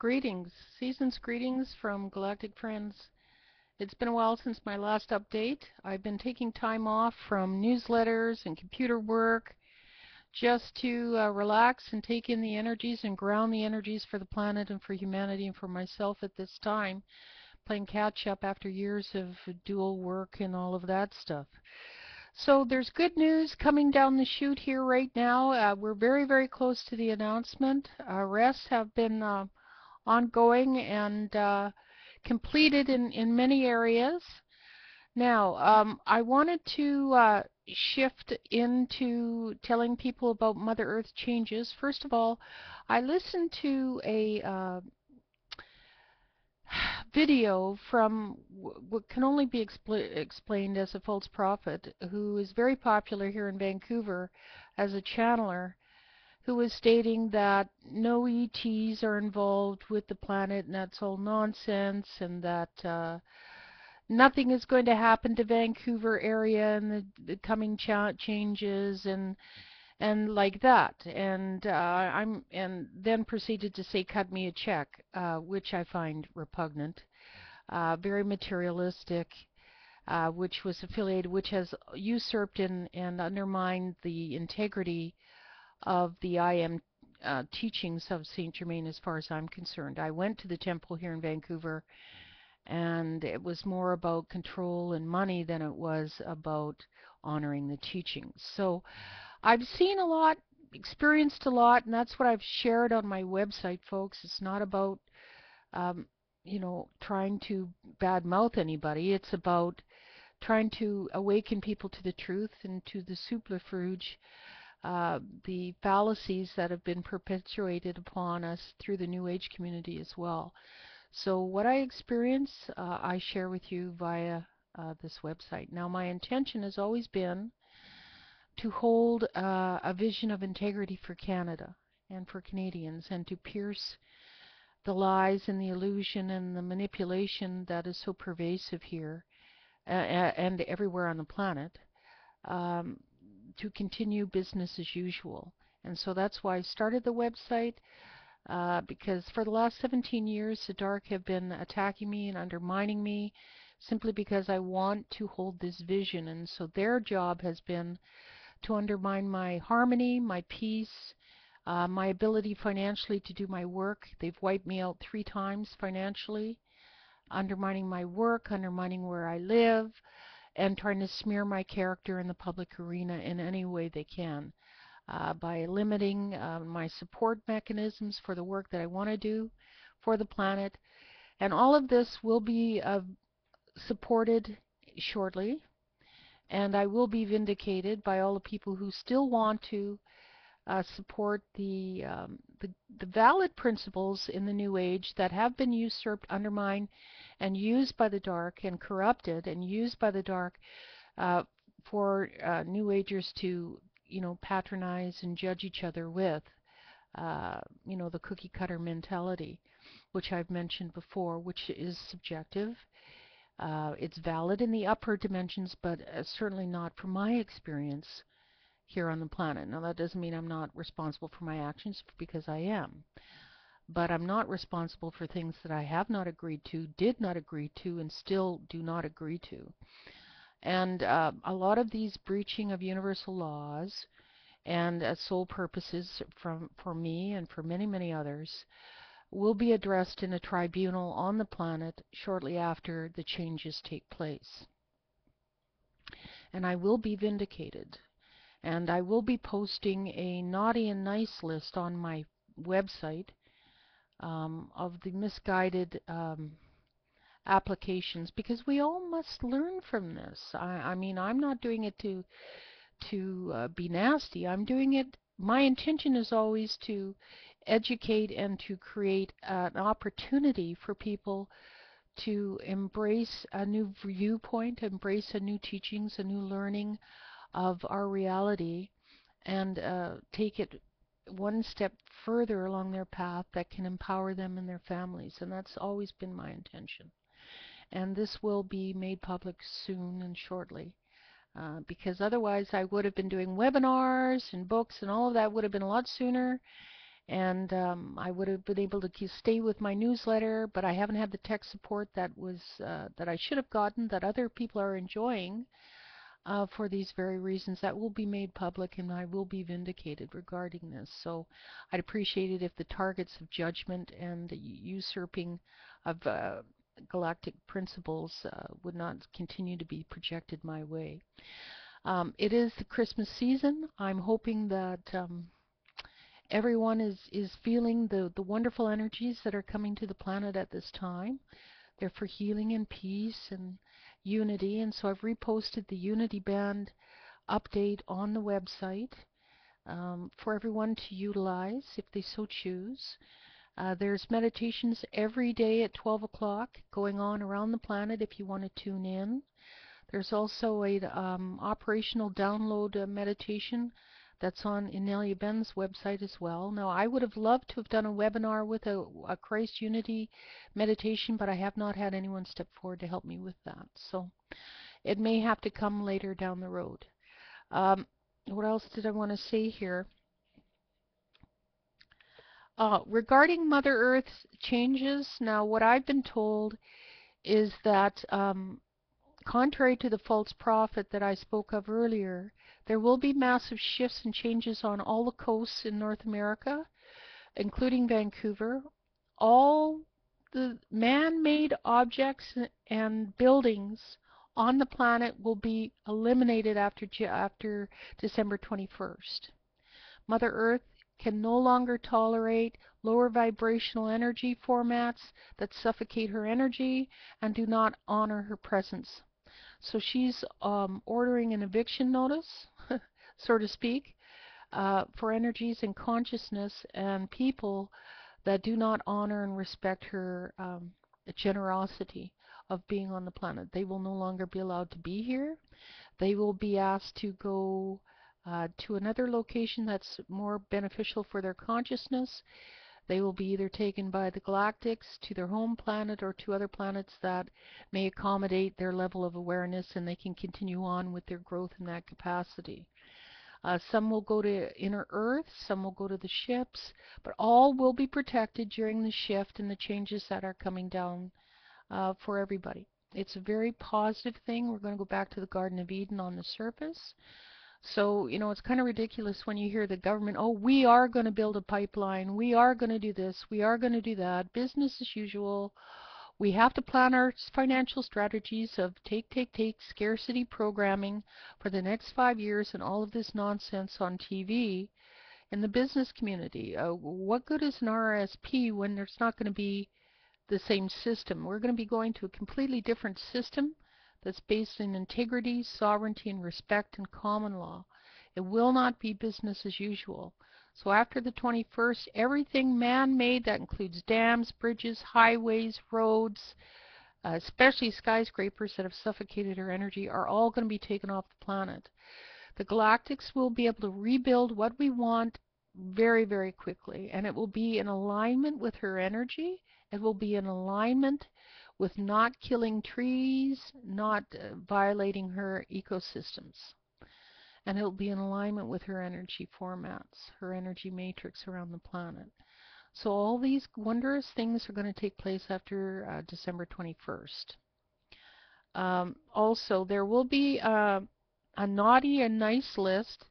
Greetings, season's greetings from Galactic friends. It's been a while since my last update. I've been taking time off from newsletters and computer work just to relax and take in the energies and ground the energies for the planet and for humanity and for myself at this time, playing catch up after years of dual work and all of that stuff. So there's good news coming down the chute here right now. We're very, very close to the announcement. Arrests have been ongoing and completed in many areas. Now, I wanted to shift into telling people about Mother Earth changes. First of all, I listened to a video from what can only be explained as a false prophet, who is very popular here in Vancouver as a channeler, who was stating that no ETs are involved with the planet and that's all nonsense, and that nothing is going to happen to Vancouver area in the coming changes and like that. And then proceeded to say, cut me a check, which I find repugnant, very materialistic, which was affiliated, which has usurped and undermined the integrity of the I am teachings of Saint Germain as far as I'm concerned. I went to the temple here in Vancouver, and it was more about control and money than it was about honoring the teachings. So I've seen a lot, experienced a lot, and that's what I've shared on my website, folks. It's not about, um, trying to badmouth anybody. It's about trying to awaken people to the truth and to the subterfuge, the fallacies that have been perpetuated upon us through the New Age community as well. So what I experience, I share with you via this website. Now, my intention has always been to hold a vision of integrity for Canada and for Canadians, and to pierce the lies and the illusion and the manipulation that is so pervasive here and everywhere on the planet, um, to continue business as usual. And so that's why I started the website, because for the last 17 years the dark have been attacking me and undermining me simply because I want to hold this vision. And so their job has been to undermine my harmony, my peace, my ability financially to do my work. They've wiped me out 3 times financially, undermining my work, undermining where I live, and trying to smear my character in the public arena in any way they can, by limiting my support mechanisms for the work that I want to do for the planet. And all of this will be supported shortly, and I will be vindicated by all the people who still want to support the valid principles in the New Age that have been usurped, undermined, and used by the dark, and corrupted and used by the dark for New Agers to, patronize and judge each other with. The cookie cutter mentality, which I've mentioned before, which is subjective. It's valid in the upper dimensions, but certainly not from my experience here on the planet. Now, that doesn't mean I'm not responsible for my actions, because I am. But I'm not responsible for things that I have not agreed to, did not agree to, and still do not agree to. And a lot of these breaching of universal laws and sole purposes for me and for many, many others will be addressed in a tribunal on the planet shortly after the changes take place. And I will be vindicated. And I will be posting a naughty and nice list on my website of the misguided applications, because we all must learn from this. I mean, I'm not doing it to be nasty. I'm doing it. My intention is always to educate and to create an opportunity for people to embrace a new viewpoint, embrace a new teachings, a new learning of our reality, and take it one step further along their path that can empower them and their families. And that's always been my intention. And this will be made public soon and shortly, because otherwise I would have been doing webinars and books, and all of that would have been a lot sooner, and I would have been able to stay with my newsletter, but I haven't had the tech support that I should have gotten, that other people are enjoying, for these very reasons. That will be made public, and I will be vindicated regarding this. So I'd appreciate it if the targets of judgment and the usurping of galactic principles would not continue to be projected my way. It is the Christmas season. I'm hoping that everyone is feeling the wonderful energies that are coming to the planet at this time. They're for healing and peace and unity, and so I've reposted the Unity Band update on the website for everyone to utilize if they so choose. There's meditations every day at 12 o'clock going on around the planet if you want to tune in. There's also a operational download meditation that's on Inelia Ben's website as well. Now, I would have loved to have done a webinar with a Christ Unity meditation, but I have not had anyone step forward to help me with that. So it may have to come later down the road. What else did I want to say here? Regarding Mother Earth's changes, now what I've been told is that contrary to the false prophet that I spoke of earlier, there will be massive shifts and changes on all the coasts in North America, including Vancouver. All the man-made objects and buildings on the planet will be eliminated after December 21st. Mother Earth can no longer tolerate lower vibrational energy formats that suffocate her energy and do not honor her presence. So she's ordering an eviction notice, so to speak, for energies and consciousness and people that do not honor and respect her generosity of being on the planet. They will no longer be allowed to be here. They will be asked to go to another location that's more beneficial for their consciousness. They will be either taken by the Galactics to their home planet or to other planets that may accommodate their level of awareness, and they can continue on with their growth in that capacity. Some will go to inner Earth, some will go to the ships, but all will be protected during the shift and the changes that are coming down for everybody. It's a very positive thing. We're going to go back to the Garden of Eden on the surface. So, you know, it's kind of ridiculous when you hear the government, oh, we are going to build a pipeline, we are going to do this, we are going to do that, business as usual. We have to plan our financial strategies of take, scarcity programming for the next 5 years and all of this nonsense on TV in the business community. What good is an RRSP when there's not going to be the same system? We're going to be going to a completely different system that's based in integrity, sovereignty, and respect and common law. It will not be business as usual. So after the 21st, everything man-made, that includes dams, bridges, highways, roads, especially skyscrapers that have suffocated our energy, are all going to be taken off the planet. The Galactics will be able to rebuild what we want very, very quickly, and it will be in alignment with her energy. It will be in alignment with not killing trees, not violating her ecosystems. And it will be in alignment with her energy formats, her energy matrix around the planet. So all these wondrous things are going to take place after December 21st. Also, there will be a naughty and nice list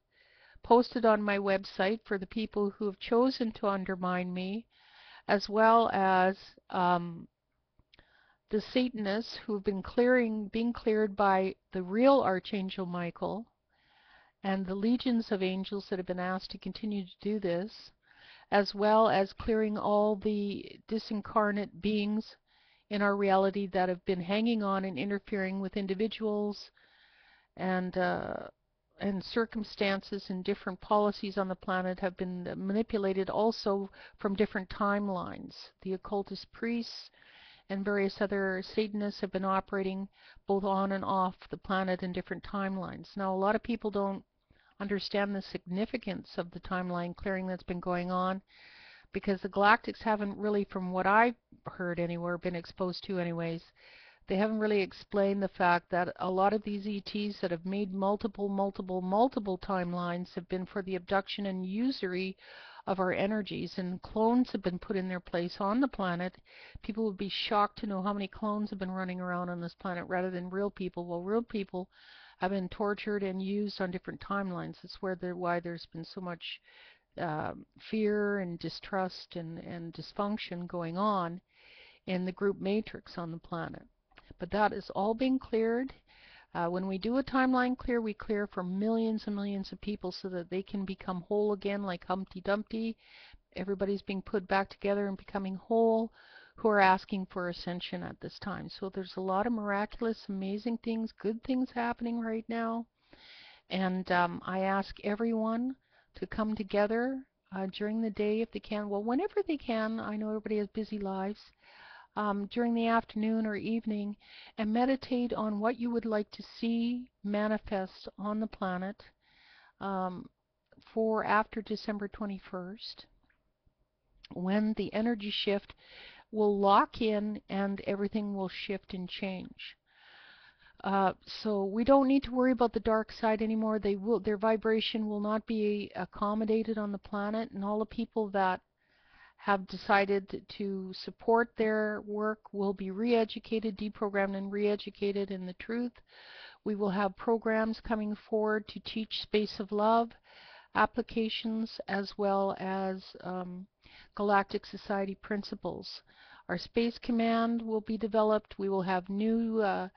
posted on my website for the people who have chosen to undermine me, as well as the Satanists who have been being cleared by the real Archangel Michael, and the legions of angels that have been asked to continue to do this, as well as clearing all the disincarnate beings in our reality that have been hanging on and interfering with individuals and circumstances, and different policies on the planet have been manipulated also from different timelines. The occultist priests and various other Satanists have been operating both on and off the planet in different timelines. Now, a lot of people don't understand the significance of the timeline clearing that's been going on, because the Galactics haven't really, from what I've heard anywhere, been exposed to anyways, they haven't really explained the fact that a lot of these ETs that have made multiple timelines have been for the abduction and usury of our energies, and clones have been put in their place on the planet. People would be shocked to know how many clones have been running around on this planet rather than real people. Well, real people have been tortured and used on different timelines. That's why there's been so much fear and distrust and dysfunction going on in the group matrix on the planet. But that is all being cleared. When we do a timeline clear, we clear for millions and millions of people so that they can become whole again like Humpty Dumpty. Everybody's being put back together and becoming whole who are asking for ascension at this time. So there's a lot of miraculous, amazing things, good things happening right now. And I ask everyone to come together during the day if they can. Well, whenever they can. I know everybody has busy lives. During the afternoon or evening, and meditate on what you would like to see manifest on the planet for after December 21st, when the energy shift will lock in and everything will shift and change. So we don't need to worry about the dark side anymore. Their vibration will not be accommodated on the planet, and all the people that have decided to support their work will be re-educated, deprogrammed, and re-educated in the truth. We will have programs coming forward to teach space of love applications as well as Galactic Society principles. Our space command will be developed. We will have new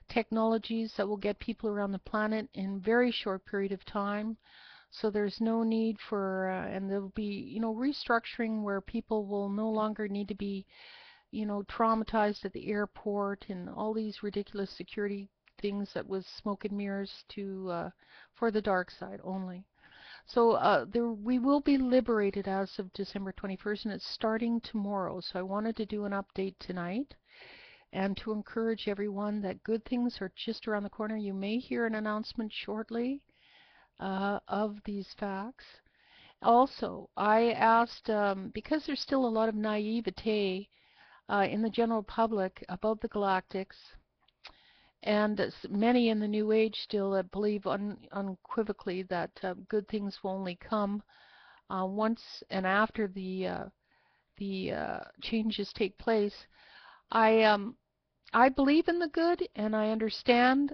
technologies that will get people around the planet in a very short period of time. So there's no need for, and there'll be, restructuring where people will no longer need to be, traumatized at the airport and all these ridiculous security things that was smoke and mirrors for the dark side only. So we will be liberated as of December 21st, and it's starting tomorrow. So I wanted to do an update tonight and to encourage everyone that good things are just around the corner. You may hear an announcement shortly of these facts. Also, I asked, because there's still a lot of naivete in the general public about the galactics, and many in the New Age still believe unequivocally that good things will only come once and after the changes take place. I believe in the good, and I understand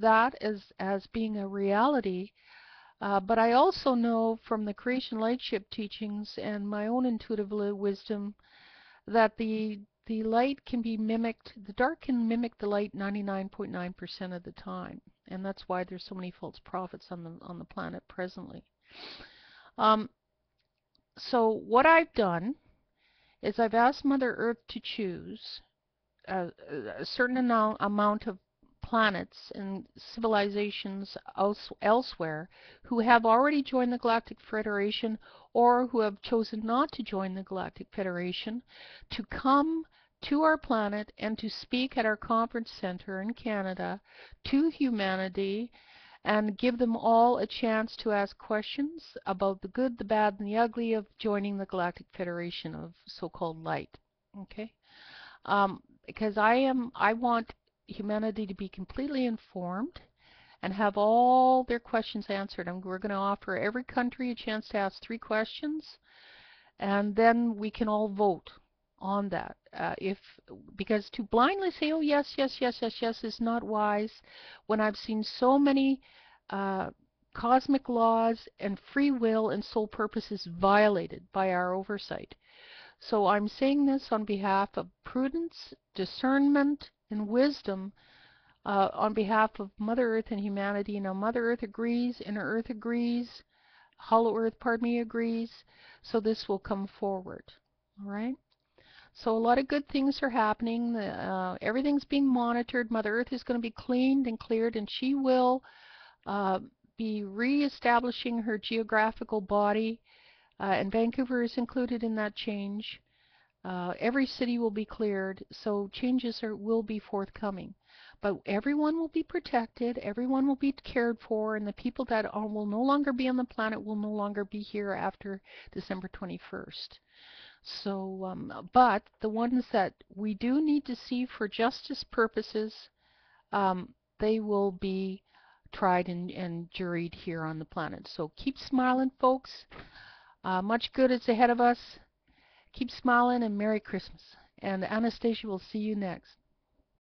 that as being a reality. But I also know from the Creation Lightship teachings and my own intuitive wisdom that the light can be mimicked, the dark can mimic the light 99.9% of the time, and that's why there's so many false prophets on the planet presently. So what I've done is I've asked Mother Earth to choose a certain amount of planets and civilizations elsewhere who have already joined the Galactic Federation or who have chosen not to join the Galactic Federation to come to our planet and to speak at our conference center in Canada to humanity and give them all a chance to ask questions about the good, the bad, and the ugly of joining the Galactic Federation of so-called light. Okay? Because I want humanity to be completely informed and have all their questions answered. And we're going to offer every country a chance to ask 3 questions, and then we can all vote on that. Because to blindly say, oh yes, yes, yes, yes, yes, is not wise when I've seen so many cosmic laws and free will and soul purposes violated by our oversight. So I'm saying this on behalf of prudence, discernment, and wisdom on behalf of Mother Earth and humanity. Now, Mother Earth agrees, Inner Earth agrees, Hollow Earth, agrees, so this will come forward. All right? So a lot of good things are happening. Everything's being monitored. Mother Earth is going to be cleaned and cleared, and she will be re-establishing her geographical body, and Vancouver is included in that change. Every city will be cleared, so changes will be forthcoming. But everyone will be protected, everyone will be cared for, and the people that will no longer be on the planet will no longer be here after December 21st. So, but the ones that we do need to see for justice purposes, they will be tried and juried here on the planet. So keep smiling, folks. Much good is ahead of us. Keep smiling and Merry Christmas. And Anastasia will see you next.